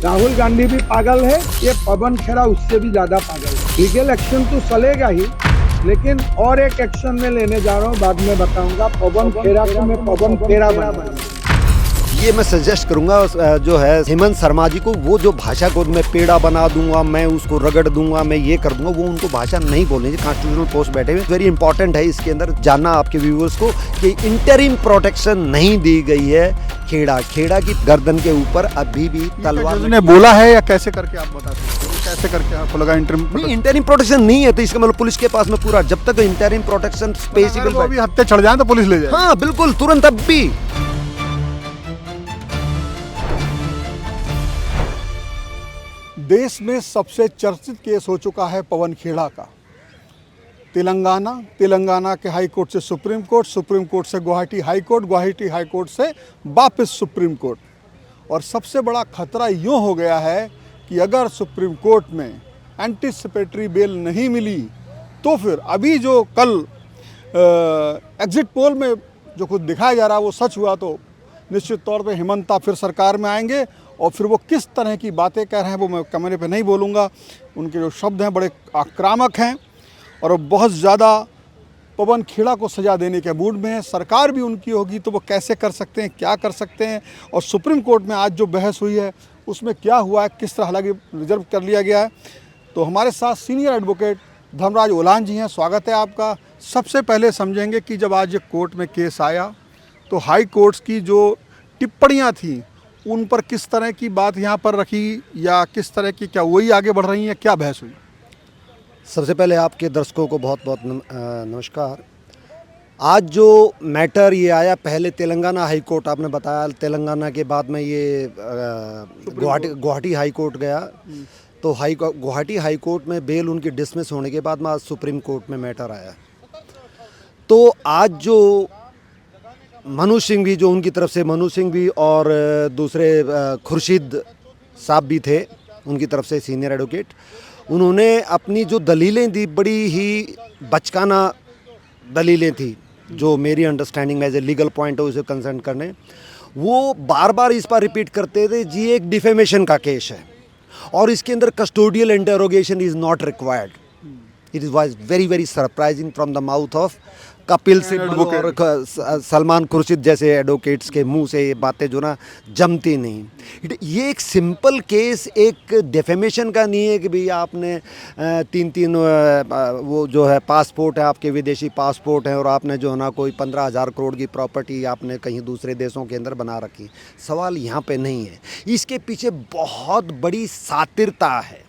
राहुल गांधी भी पागल है, ये पवन खेड़ा उससे भी ज्यादा पागल है। लीगल एक्शन तो चलेगा ही, लेकिन और एक एक्शन में लेने जा रहा हूँ, बाद में बताऊंगा। पवन खेड़ा को मैं पवन खेड़ा बना, ये मैं सजेस्ट करूंगा जो है हेमंत शर्मा जी को, वो जो भाषा को मैं पेड़ा बना दूंगा, मैं उसको रगड़ दूंगा, मैं ये कर दूंगा, वो उनको भाषा नहीं बोलनी चाहिए। कॉन्स्टिट्यूशनल पोस्ट बैठे हुए वेरी इंपॉर्टेंट है इसके अंदर जानना आपके व्यूअर्स को कि इंटरिम प्रोटेक्शन नहीं दी गई है खेड़ा की गर्दन के ऊपर अभी भी तलवार ने बोला है या कैसे करके आप बता सकते हो, कैसे करके आपको लगा इंटरिम प्रोटेक्शन नहीं है, तो इसका मतलब पुलिस के पास में पूरा जब तक इंटरिम प्रोटेक्शन स्पेसिफिक अभी हत्या चढ़ जाए तो पुलिस ले जाए। हाँ बिल्कुल, तुरंत अब भी। देश में सबसे चर्चित केस हो चुका है पवन खेड़ा का। तेलंगाना के हाई कोर्ट से सुप्रीम कोर्ट से गुवाहाटी हाई कोर्ट से वापस सुप्रीम कोर्ट। और सबसे बड़ा खतरा यूँ हो गया है कि अगर सुप्रीम कोर्ट में एंटीसिपेटरी बेल नहीं मिली तो फिर अभी जो कल एग्जिट पोल में जो कुछ दिखाया जा रहा है वो सच हुआ तो निश्चित तौर पे हेमंता फिर सरकार में आएंगे। और फिर वो किस तरह की बातें कह रहे हैं वो मैं कैमरे पे नहीं बोलूँगा। उनके जो शब्द हैं बड़े आक्रामक हैं और वो बहुत ज़्यादा पवन खेड़ा को सजा देने के मूड में है। सरकार भी उनकी होगी तो वो कैसे कर सकते हैं, क्या कर सकते हैं। और सुप्रीम कोर्ट में आज जो बहस हुई है उसमें क्या हुआ है, किस तरह, हालांकि रिजर्व कर लिया गया है। तो हमारे साथ सीनियर एडवोकेट धर्मराज ओलान जी हैं, स्वागत है आपका। सबसे पहले समझेंगे कि जब आज कोर्ट में केस आया तो हाई कोर्ट्स की जो टिप्पणियाँ थी उन पर किस तरह की बात यहाँ पर रखी या किस तरह की, क्या वही आगे बढ़ रही हैं, क्या बहस हुई? सबसे पहले आपके दर्शकों को बहुत बहुत नमस्कार। आज जो मैटर ये आया, पहले तेलंगाना हाई कोर्ट आपने बताया, तेलंगाना के बाद में ये गुवाहाटी हाई कोर्ट गया। तो गुवाहाटी हाई कोर्ट में बेल उनकी डिसमिस होने के बाद में आज सुप्रीम कोर्ट में मैटर आया। तो आज जो मनु सिंह भी, जो उनकी तरफ से मनु सिंह भी और दूसरे खुर्शीद साहब भी थे उनकी तरफ से सीनियर एडवोकेट, उन्होंने अपनी जो दलीलें दी बड़ी ही बचकाना दलीलें थी, जो मेरी अंडरस्टैंडिंग में एज ए लीगल पॉइंट है उसे कंसर्न करने। वो बार बार इस पर रिपीट करते थे जी एक डिफेमेशन का केस है और इसके अंदर custodial interrogation is not required. It was very very surprising from the mouth of Kapil Sibal और सलमान खुर्शीद जैसे एडवोकेट्स के मुंह से ये बातें जो ना जमती नहीं। ये एक सिंपल केस एक डेफेमेशन का नहीं है कि भैया आपने तीन वो जो है पासपोर्ट है आपके, विदेशी पासपोर्ट हैं और आपने जो है ना कोई 15,000 करोड़ की प्रॉपर्टी आपने कहीं दूसरे देशों के अंदर बना रखी। सवाल यहाँ पे नहीं है, इसके पीछे बहुत बड़ी सातिरता है।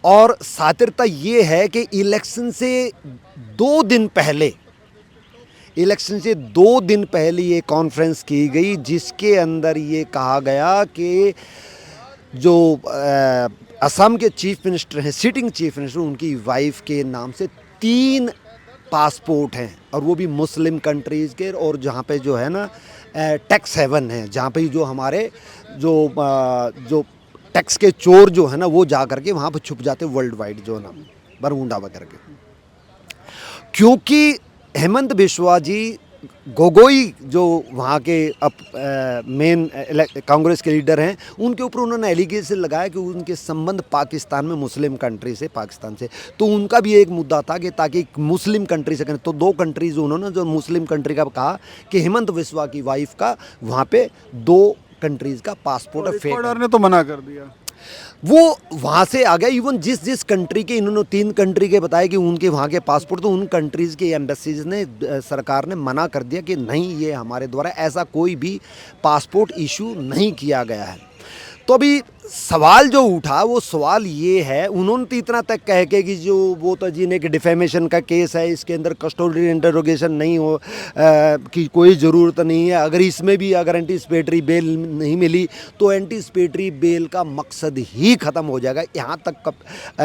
और सातिरता ये है कि इलेक्शन से 2 दिन पहले ये कॉन्फ्रेंस की गई जिसके अंदर ये कहा गया कि जो असम के चीफ मिनिस्टर हैं, सिटिंग चीफ मिनिस्टर, उनकी वाइफ के नाम से 3 पासपोर्ट हैं और वो भी मुस्लिम कंट्रीज़ के, और जहाँ पे जो है ना टैक्स हेवन है, जहाँ पे जो हमारे जो टैक्स के चोर जो है ना वो जा करके वहाँ पर छुप जाते वर्ल्ड वाइड, जो ना बरमुंडा वगैरह के। क्योंकि हेमंत बिस्वा जी गोगोई जो वहाँ के मेन कांग्रेस के लीडर हैं, उनके ऊपर उन्होंने एलिगेशन लगाया कि उनके संबंध पाकिस्तान में मुस्लिम कंट्री से, पाकिस्तान से, तो उनका भी एक मुद्दा था कि ताकि मुस्लिम कंट्री से करें। तो 2 कंट्रीज उन्होंने जो मुस्लिम कंट्री का कहा कि हेमंत बिस्वा की वाइफ का वहाँ पे 2 कंट्रीज का पासपोर्ट है फेक। ने तो मना कर दिया, वो वहाँ से आ गया। इवन जिस कंट्री के इन्होंने 3 कंट्री के बताया कि उनके वहाँ के पासपोर्ट, तो उन कंट्रीज़ के एम्बेसीज ने, सरकार ने मना कर दिया कि नहीं, ये हमारे द्वारा ऐसा कोई भी पासपोर्ट इशू नहीं किया गया है। तो अभी सवाल जो उठा वो सवाल ये है, उन्होंने तो इतना तक कह के कि जो वो तो जी ने कि डिफेमेशन का केस है, इसके अंदर कस्टोडियल इंटरोगेशन नहीं हो की कोई ज़रूरत नहीं है। अगर इसमें भी अगर एंटीसिपेटरी बेल नहीं मिली तो एंटीसिपेटरी बेल का मकसद ही ख़त्म हो जाएगा। यहाँ तक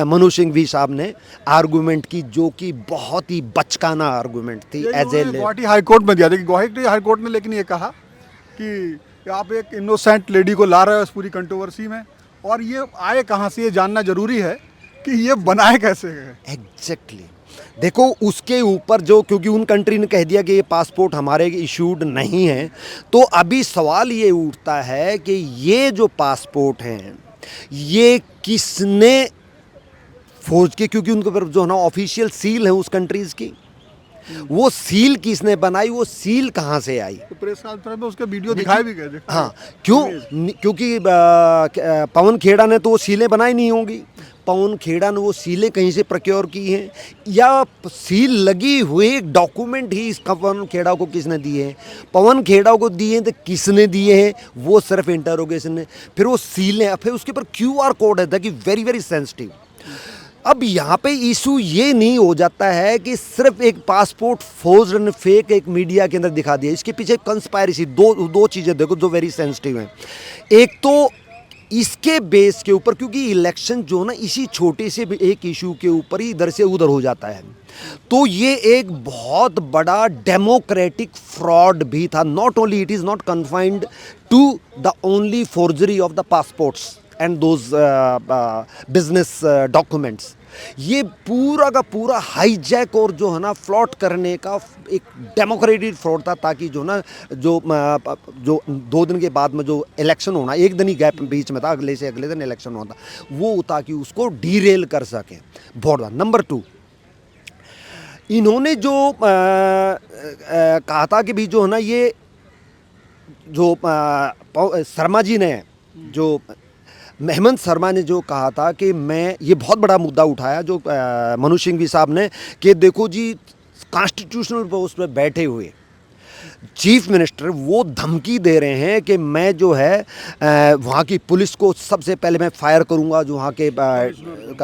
मनु सिंह भी साहब ने आर्गूमेंट की, जो कि बहुत ही बचकाना आर्गूमेंट थी। As a Guwahati High Court में दिया था कि गुवाहाटी हाई कोर्ट में, लेकिन ये कहा कि आप एक इनोसेंट लेडी को ला रहे हो इस पूरी कंट्रोवर्सी में, और ये आए कहाँ से ये जानना जरूरी है कि ये बनाए कैसे है। एग्जैक्टली देखो उसके ऊपर जो, क्योंकि उन कंट्री ने कह दिया कि ये पासपोर्ट हमारे इशूड नहीं है, तो अभी सवाल ये उठता है कि ये जो पासपोर्ट हैं ये किसने फौज के, क्योंकि उनके ऊपर जो है ना ऑफिशियल सील है उस कंट्रीज की, वो सील किसने बनाई, वो सील कहाँ से आई? तो प्रेस कॉन्फ्रेंस में उसके वीडियो दिखाए भी गए। हाँ, क्योंकि पवन खेड़ा ने तो वो सीलें बनाई नहीं होंगी, पवन खेड़ा ने वो सीलें कहीं से प्रोक्योर की हैं, या सील लगी हुई डॉक्यूमेंट ही इस पवन खेड़ा को किसने दिए हैं? पवन खेड़ा को दिए हैं तो किसने दिए हैं? वो सिर्फ इंटरोगेशन ने, फिर वो सीलें, फिर उसके ऊपर QR कोड है कि वेरी वेरी सेंसिटिव। अब यहाँ पे इशू ये नहीं हो जाता है कि सिर्फ एक पासपोर्ट फोर्ज्ड एंड फेक एक मीडिया के अंदर दिखा दिया, इसके पीछे कंस्पायरेसी, दो चीज़ें देखो जो वेरी सेंसिटिव हैं। एक तो इसके बेस के ऊपर, क्योंकि इलेक्शन जो ना इसी छोटे से एक इशू के ऊपर ही इधर से उधर हो जाता है, तो ये एक बहुत बड़ा डेमोक्रेटिक फ्रॉड भी था। Not only it is not confined to the only forgery of the passports and those business documents, ये पूरा का पूरा हाईजैक और जो है ना फ्लॉट करने का एक डेमोक्रेटिक फ्रॉड था, ताकि जो ना जो 2 दिन के बाद में जो इलेक्शन होना, एक दिन ही गैप बीच में था, अगले से अगले दिन इलेक्शन होना था, वो ताकि उसको डीरेल कर सके। बहुत बार। नंबर 2, इन्होंने जो कहा था कि भी जो है ना ये जो शर्मा जी ने, जो हेमंत शर्मा ने जो कहा था कि मैं, ये बहुत बड़ा मुद्दा उठाया जो मनु सिंघवी साहब ने, कि देखो जी कॉन्स्टिट्यूशनल पोस्ट पे बैठे हुए चीफ मिनिस्टर वो धमकी दे रहे हैं कि मैं जो है वहाँ की पुलिस को सबसे पहले मैं फायर करूँगा, जो वहाँ के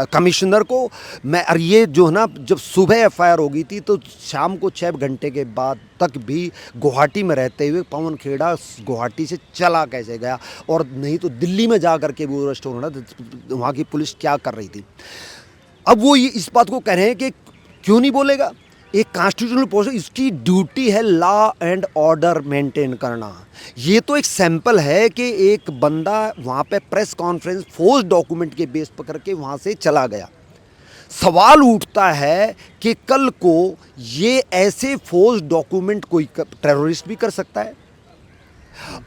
कमिश्नर को मैं, और ये जो है ना जब सुबह FIR हो गई थी तो शाम को 6 घंटे के बाद तक भी गुवाहाटी में रहते हुए पवन खेड़ा गुवाहाटी से चला कैसे गया, और नहीं तो दिल्ली में जा कर के वो अरेस्ट होना, वहाँ की पुलिस क्या कर रही थी। अब वो ये इस बात को कह रहे हैं कि क्यों नहीं बोलेगा, एक कॉन्स्टिट्यूशनल पोस्ट, इसकी ड्यूटी है लॉ एंड ऑर्डर मेंटेन करना। ये तो एक सैंपल है कि एक बंदा वहाँ पे प्रेस कॉन्फ्रेंस फोर्स डॉक्यूमेंट के बेस पर करके वहाँ से चला गया। सवाल उठता है कि कल को ये ऐसे फोर्स डॉक्यूमेंट कोई टेररिस्ट भी कर सकता है,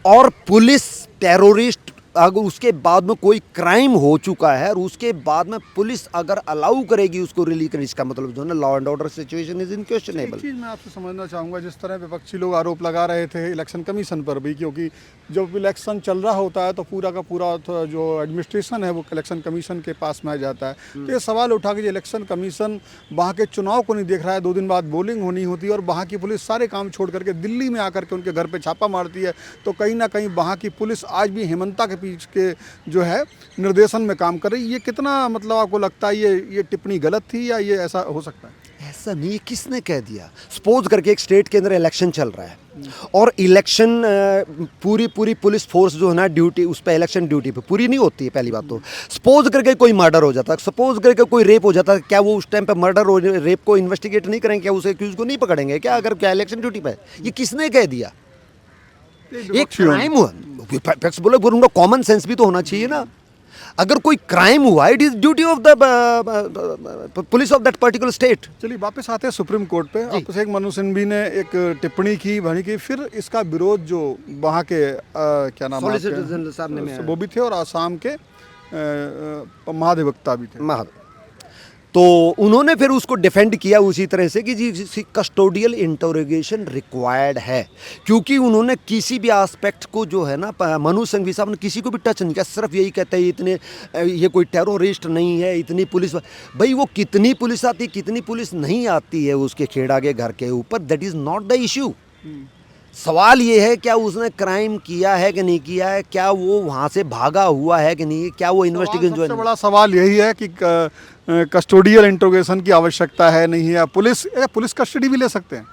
और पुलिस टेररिस्ट अगर उसके बाद में कोई क्राइम हो चुका है और उसके बाद में पुलिस अगर अलाउ करेगी उसको रिलीज करने, इसका मतलब जो है ना law and order situation is unquestionable. एक चीज़ मैं आपसे समझना चाहूँगा, जिस तरह विपक्षी लोग आरोप लगा रहे थे इलेक्शन कमीशन पर भी, क्योंकि जब इलेक्शन चल रहा होता है तो पूरा का पूरा तो जो एडमिनिस्ट्रेशन है वो इलेक्शन कमीशन के पास में आ जाता है, तो ये सवाल उठा कि इलेक्शन कमीशन वहाँ के चुनाव को नहीं देख रहा है, 2 दिन बाद वोटिंग होनी होती है और वहाँ की पुलिस सारे काम छोड़ करके दिल्ली में आकर के उनके घर पर छापा मारती है, तो कहीं ना कहीं वहाँ की पुलिस आज भी हेमंता के पीछे के जो है निर्देशन में काम कर रही है। ये कितना मतलब आपको लगता है ये टिप्पणी गलत थी या ये ऐसा हो सकता है? ऐसा नहीं, किसने कह दिया? सपोज करके एक स्टेट के अंदर इलेक्शन चल रहा है और इलेक्शन पूरी पुलिस फोर्स जो है ना ड्यूटी उस पर इलेक्शन ड्यूटी पे पूरी नहीं होती है। पहली बात तो सपोज करके कोई मर्डर हो जाता है, सपोज करके कोई रेप हो जाता है, क्या वो उस टाइम पे मर्डर और रेप को इन्वेस्टिगेट नहीं करेंगे? क्या उसे एक्यूज को नहीं पकड़ेंगे क्या अगर क्या इलेक्शन ड्यूटी पे? ये किसने कह दिया? एक क्राइम हुआ, बोले उनका कॉमन सेंस भी तो होना चाहिए ना। अगर कोई क्राइम हुआ it is duty of the police of that particular state. चलिए वापस आते हैं सुप्रीम कोर्ट पे। अब एक मनु सिंघवी ने एक टिप्पणी की वहीं की, फिर इसका विरोध जो वहाँ के क्या नाम है वो भी थे और आसाम के महाधिवक्ता भी थे, तो उन्होंने फिर उसको डिफेंड किया उसी तरह से कि जी कस्टोडियल इंटरोगेशन रिक्वायर्ड है, क्योंकि उन्होंने किसी भी एस्पेक्ट को जो है ना मनु सिंघवी साहब ने किसी को भी टच नहीं किया, सिर्फ यही कहते हैं इतने ये कोई टेररिस्ट नहीं है, इतनी पुलिस। भाई वो कितनी पुलिस आती कितनी पुलिस नहीं आती है उसके खेड़ा के घर के ऊपर, that is not the issue. सवाल ये है क्या उसने क्राइम किया है कि नहीं किया है, क्या वो वहाँ से भागा हुआ है कि नहीं, क्या वो इन्वेस्टिगेशन जो है। सबसे बड़ा सवाल यही है कि कस्टोडियल इंट्रोगेशन की आवश्यकता है नहीं है। पुलिस कस्टडी भी ले सकते हैं,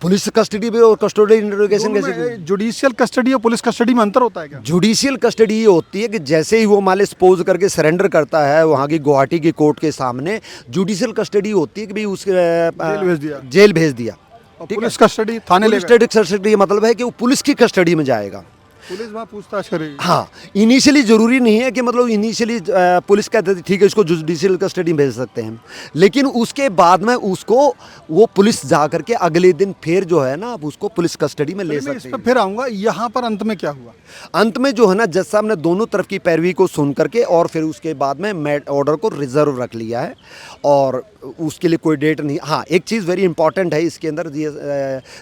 पुलिस कस्टडी भी और कस्टोडियल इंटरोगेशन कैसे? जुडिशियल कस्टडी और पुलिस कस्टडी में अंतर होता है क्या? जुडिशियल कस्टडी ये होती है कि जैसे ही वो मान सपोज करके सरेंडर करता है वहाँ की गुवाहाटी की कोर्ट के सामने, जुडिशियल कस्टडी होती है कि भाई उसके जेल भेज दिया। पुलिस कस्टडी थाने पुलिस कस्टडी मतलब है कि वो पुलिस की कस्टडी में जाएगा। पुलिस वहाँ पूछताछ करेगी। हाँ, इनिशियली ज़रूरी नहीं है कि मतलब इनिशियली पुलिस कहते थे ठीक है इसको जुडिशियल कस्टडी में भेज सकते हैं, लेकिन उसके बाद में उसको वो पुलिस जा करके अगले दिन फिर जो है ना उसको पुलिस कस्टडी में ले मैं इस सकते पर हैं। फिर आऊँगा, यहाँ पर अंत में क्या हुआ? अंत में जो है ना जज साहब ने दोनों तरफ की पैरवी को सुन करके और फिर उसके बाद में ऑर्डर को रिजर्व रख लिया है और उसके लिए कोई डेट नहीं। हाँ, एक चीज़ वेरी इंपॉर्टेंट है इसके अंदर ये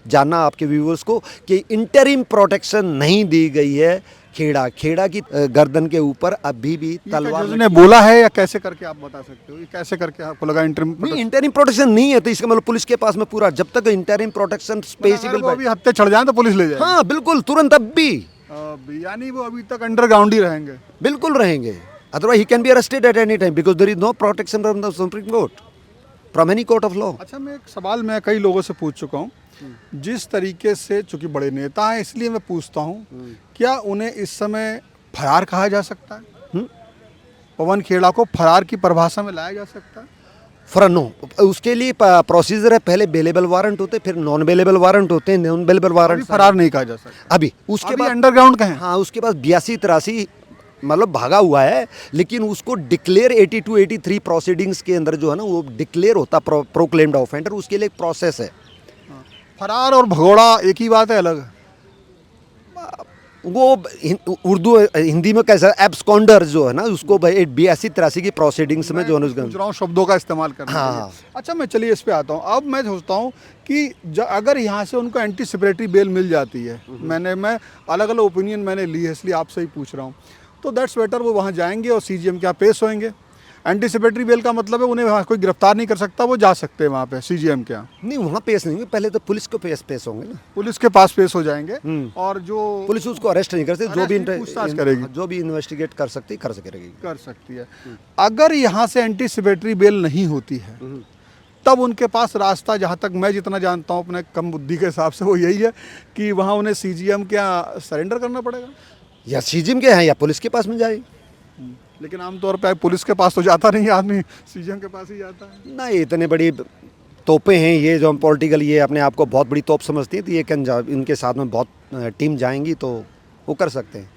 जानना आपके व्यूवर्स को कि इंटरिम प्रोटेक्शन नहीं दी गई है खेड़ा की गर्दन के ऊपर अभी भी तलवार जज ने बोला है या कैसे करके आप बता सकते हो? ये कैसे करके आपको लगा इंटरिम? नहीं, इंटरिम प्रोटेक्शन नहीं है तो इसका मतलब पुलिस के पास में पूरा जब तक इंटरिम प्रोटेक्शन स्पेसिफिक अभी हत्या चढ़ जाए तो पुलिस ले जाए? हाँ बिल्कुल, तुरंत अब भी यानी वो अभी तक अंडरग्राउंड ही रहेंगे? बिल्कुल रहेंगे, otherwise he can be arrested at any time because there is no protection from the Supreme Court, from any court of law. अच्छा, मैं एक सवाल मैं कई लोगों से पूछ चुका हूँ, जिस तरीके से, चूंकि बड़े नेता हैं इसलिए मैं पूछता हूँ, क्या उन्हें इस समय फरार कहा जा सकता है? पवन खेड़ा को फरार की परिभाषा में लाया जा सकता है? नो, उसके लिए प्रोसीजर है, पहले बेलेबल वारंट होते फिर नॉन बेलेबल वारंट होते हैं, नॉन बेलेबल वारंट फरार नहीं कहा जा सकता अभी। उसके बाद अंडरग्राउंड कहें? हाँ, उसके बाद 82-83 मतलब भागा हुआ है, लेकिन उसको डिक्लेयर 82-83 प्रोसीडिंग्स के अंदर जो है ना वो डिक्लेयर होता प्रोक्लेम्ड ऑफेंडर, उसके लिए एक प्रोसेस है। फरार और भगोड़ा एक ही बात है, अलग? वो उर्दू हिंदी में कैसा एब्सकॉन्डर जो है ना उसको 82-83 की प्रोसीडिंग्स में जो है पूछ रहा हूँ शब्दों का इस्तेमाल करना हाँ। चाहिए। अच्छा, मैं चलिए इस पे आता हूँ। अब मैं सोचता हूँ कि अगर यहाँ से उनको एंटीसिपेटरी बेल मिल जाती है, मैं अलग अलग ओपिनियन मैंने ली है इसलिए आपसे ही पूछ रहा हूँ, तो दैट्स बेटर, वो वहाँ जाएंगे और सीजीएम के यहाँ पेश होंगे। एंटीसिपेटरी बेल का मतलब है उन्हें वहाँ कोई गिरफ्तार नहीं कर सकता, वो जा सकते हैं वहाँ पे सीजीएम के यहाँ। नहीं, वहाँ पेश नहीं होंगे, पहले तो पुलिस को पेश होंगे ना, पुलिस के पास पेश हो जाएंगे और जो पुलिस उसको अरेस्ट नहीं करती, जो भी पूछताछ करेगी, जो भी इन्वेस्टिगेट कर सकती है। अगर यहाँ से एंटीसिपेटरी बेल नहीं होती है तब उनके पास रास्ता, जहाँ तक मैं जितना जानता हूँ अपने कम बुद्धि के हिसाब से, वो यही है कि वहाँ उन्हें सीजीएम के यहाँ सरेंडर करना पड़ेगा, या सीजीएम के हैं या पुलिस के पास में जाए। लेकिन आमतौर पे पुलिस के पास तो जाता नहीं आदमी, सीजीएम के पास ही जाता है। नहीं, इतने बड़ी तोपें हैं ये जो हम पॉलिटिकल, ये अपने आप को बहुत बड़ी तोप समझती हैं, तो ये इनके साथ में बहुत टीम जाएंगी तो वो कर सकते हैं।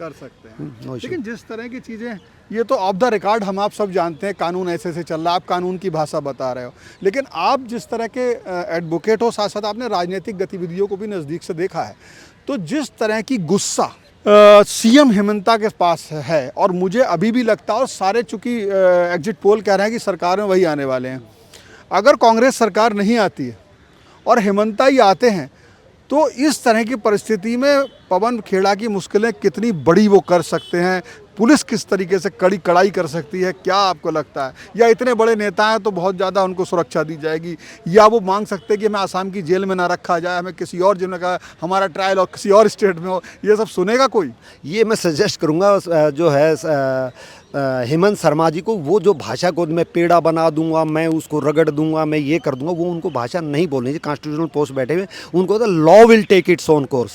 no लेकिन जिस तरह की चीज़ें, ये तो ऑफ द रिकॉर्ड हम आप सब जानते हैं, कानून ऐसे चल रहा है, आप कानून की भाषा बता रहे हो, लेकिन आप जिस तरह के एडवोकेट हो, साथ साथ आपने राजनीतिक गतिविधियों को भी नज़दीक से देखा है, तो जिस तरह की गुस्सा सीएम हेमंता के पास है, और मुझे अभी भी लगता है, और सारे चूंकि एग्जिट पोल कह रहे हैं कि सरकार में वही आने वाले हैं, अगर कांग्रेस सरकार नहीं आती है और हेमंता ही आते हैं, तो इस तरह की परिस्थिति में पवन खेड़ा की मुश्किलें कितनी बड़ी वो कर सकते हैं, पुलिस किस तरीके से कड़ी कड़ाई कर सकती है, क्या आपको लगता है? या इतने बड़े नेता हैं तो बहुत ज़्यादा उनको सुरक्षा दी जाएगी, या वो मांग सकते हैं कि हमें आसाम की जेल में ना रखा जाए, हमें किसी और जेल में का हमारा ट्रायल और किसी और स्टेट में हो, ये सब सुनेगा कोई? ये मैं सजेस्ट करूँगा जो है हेमंत शर्मा जी को, वो जो भाषा को मैं पेड़ा बना दूंगा, मैं उसको रगड़ दूंगा, मैं ये कर दूंगा, वो उनको भाषा नहीं बोलनी चाहिए। कॉन्स्टिट्यूशनल पोस्ट बैठे हुए उनको तो law will take its own course,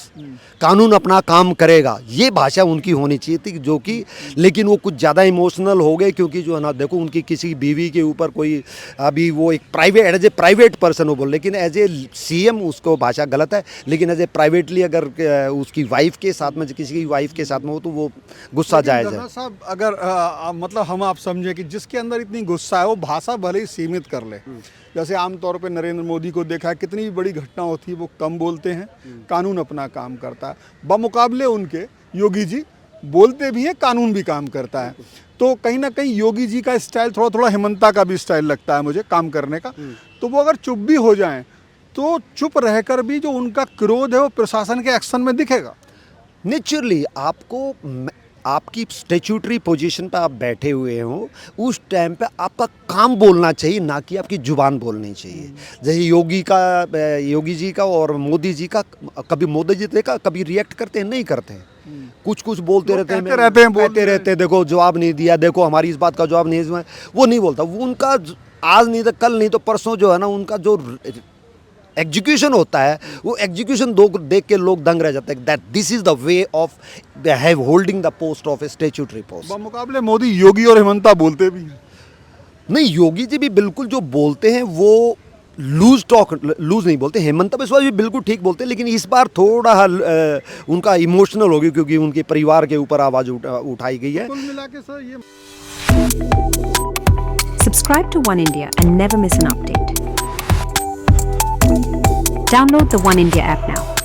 कानून अपना काम करेगा, ये भाषा उनकी होनी चाहिए थी, जो कि लेकिन वो कुछ ज़्यादा इमोशनल हो गए, क्योंकि जो है ना देखो उनकी किसी बीवी के ऊपर कोई, अभी वो एक private, as a private person वो बोल, लेकिन एज ए सीएम उसको भाषा गलत है, लेकिन एज ए प्राइवेटली अगर उसकी वाइफ के साथ में, किसी की वाइफ के साथ में हो तो वो गुस्सा जायज़ है। साहब, अगर मतलब हम आप समझे कि जिसके अंदर इतनी गुस्सा है वो भाषा भले ही सीमित कर ले, जैसे आमतौर पे नरेंद्र मोदी को देखा है, कितनी भी बड़ी घटना होती है वो कम बोलते हैं, कानून अपना काम करता है, बमुकाबले उनके योगी जी बोलते भी हैं, कानून भी काम करता है। तो कहीं ना कहीं योगी जी का स्टाइल थोड़ा थोड़ा हेमंता का भी स्टाइल लगता है मुझे काम करने का। तो वो अगर चुप भी हो जाएं तो चुप रहकर भी जो उनका क्रोध है वो प्रशासन के एक्शन में दिखेगा। नेचुरली आपको, आपकी स्टैट्यूटरी पोजीशन पर आप बैठे हुए हो, उस टाइम पे आपका काम बोलना चाहिए, ना कि आपकी जुबान बोलनी चाहिए। जैसे योगी जी का और मोदी जी का, कभी मोदी जी देखा कभी रिएक्ट करते हैं? नहीं करते हैं, कुछ बोलते रहते हैं, देखो जवाब नहीं दिया, देखो हमारी इस बात का जवाब नहीं दिया, वो नहीं बोलता। वो उनका आज नहीं तो कल नहीं तो परसों जो है ना, उनका जो एग्जीक्यूशन होता है, वो एग्जीक्यूशन देख के लोग दंग रह जाते हैं, that this is the way of have holding the post of a statutory post. बमुकाबले मोदी, योगी और हेमंता बोलते भी हैं। नहीं, योगी जी भी बिल्कुल जो बोलते हैं वो लूज टॉक, लूज नहीं बोलते, हेमंत बिस्वा भी बिल्कुल ठीक बोलते, लेकिन इस बार थोड़ा उनका इमोशनल हो गया क्योंकि उनके परिवार के ऊपर आवाज़ उठाई गई है। कुल मिला के सर ये Subscribe to One India and never miss an update. Download the One India app now.